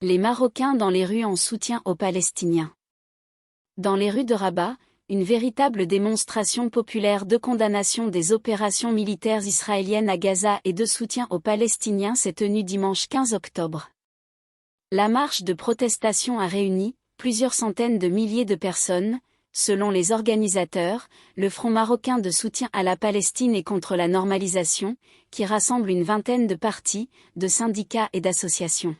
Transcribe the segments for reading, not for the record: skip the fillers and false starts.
Les Marocains dans les rues en soutien aux Palestiniens. Dans les rues de Rabat, une véritable démonstration populaire de condamnation des opérations militaires israéliennes à Gaza et de soutien aux Palestiniens s'est tenue dimanche 15 octobre. La marche de protestation a réuni plusieurs centaines de milliers de personnes, selon les organisateurs, le Front marocain de soutien à la Palestine et contre la normalisation, qui rassemble une vingtaine de partis, de syndicats et d'associations.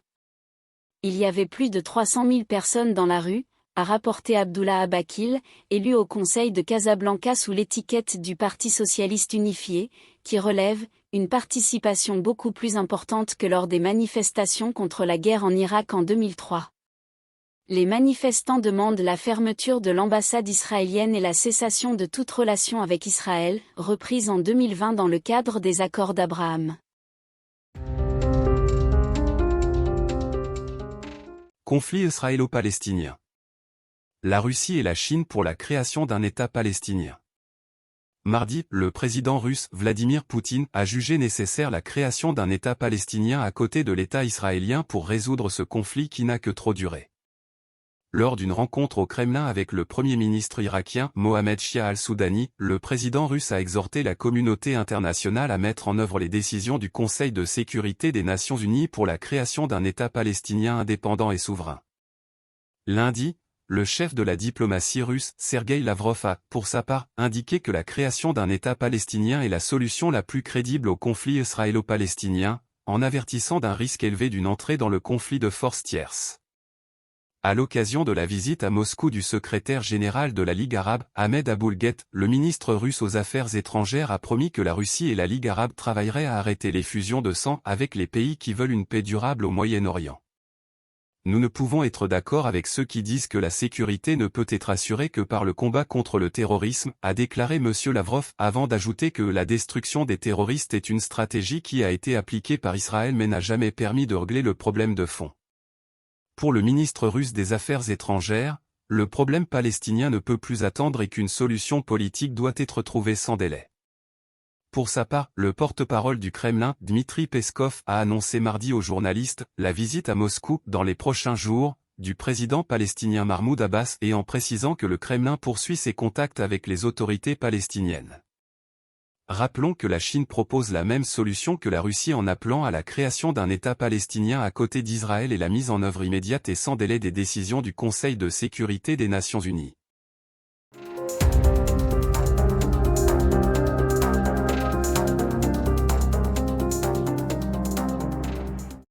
Il y avait plus de 300 000 personnes dans la rue, a rapporté Abdullah Abakil, élu au Conseil de Casablanca sous l'étiquette du Parti socialiste unifié, qui relève une participation beaucoup plus importante que lors des manifestations contre la guerre en Irak en 2003. Les manifestants demandent la fermeture de l'ambassade israélienne et la cessation de toute relation avec Israël, reprise en 2020 dans le cadre des accords d'Abraham. Conflit israélo-palestinien. La Russie et la Chine pour la création d'un État palestinien. Mardi, le président russe Vladimir Poutine a jugé nécessaire la création d'un État palestinien à côté de l'État israélien pour résoudre ce conflit qui n'a que trop duré. Lors d'une rencontre au Kremlin avec le Premier ministre irakien Mohamed Shia al-Soudani, le président russe a exhorté la communauté internationale à mettre en œuvre les décisions du Conseil de sécurité des Nations Unies pour la création d'un État palestinien indépendant et souverain. Lundi, le chef de la diplomatie russe, Sergueï Lavrov a, pour sa part, indiqué que la création d'un État palestinien est la solution la plus crédible au conflit israélo-palestinien, en avertissant d'un risque élevé d'une entrée dans le conflit de forces tierces. À l'occasion de la visite à Moscou du secrétaire général de la Ligue arabe, Ahmed Aboulguet, le ministre russe aux Affaires étrangères a promis que la Russie et la Ligue arabe travailleraient à arrêter les fusions de sang avec les pays qui veulent une paix durable au Moyen-Orient. Nous ne pouvons être d'accord avec ceux qui disent que la sécurité ne peut être assurée que par le combat contre le terrorisme, a déclaré M. Lavrov, avant d'ajouter que la destruction des terroristes est une stratégie qui a été appliquée par Israël mais n'a jamais permis de régler le problème de fond. Pour le ministre russe des Affaires étrangères, le problème palestinien ne peut plus attendre et qu'une solution politique doit être trouvée sans délai. Pour sa part, le porte-parole du Kremlin, Dmitri Peskov, a annoncé mardi aux journalistes la visite à Moscou dans les prochains jours du président palestinien Mahmoud Abbas et en précisant que le Kremlin poursuit ses contacts avec les autorités palestiniennes. Rappelons que la Chine propose la même solution que la Russie en appelant à la création d'un État palestinien à côté d'Israël et la mise en œuvre immédiate et sans délai des décisions du Conseil de sécurité des Nations Unies.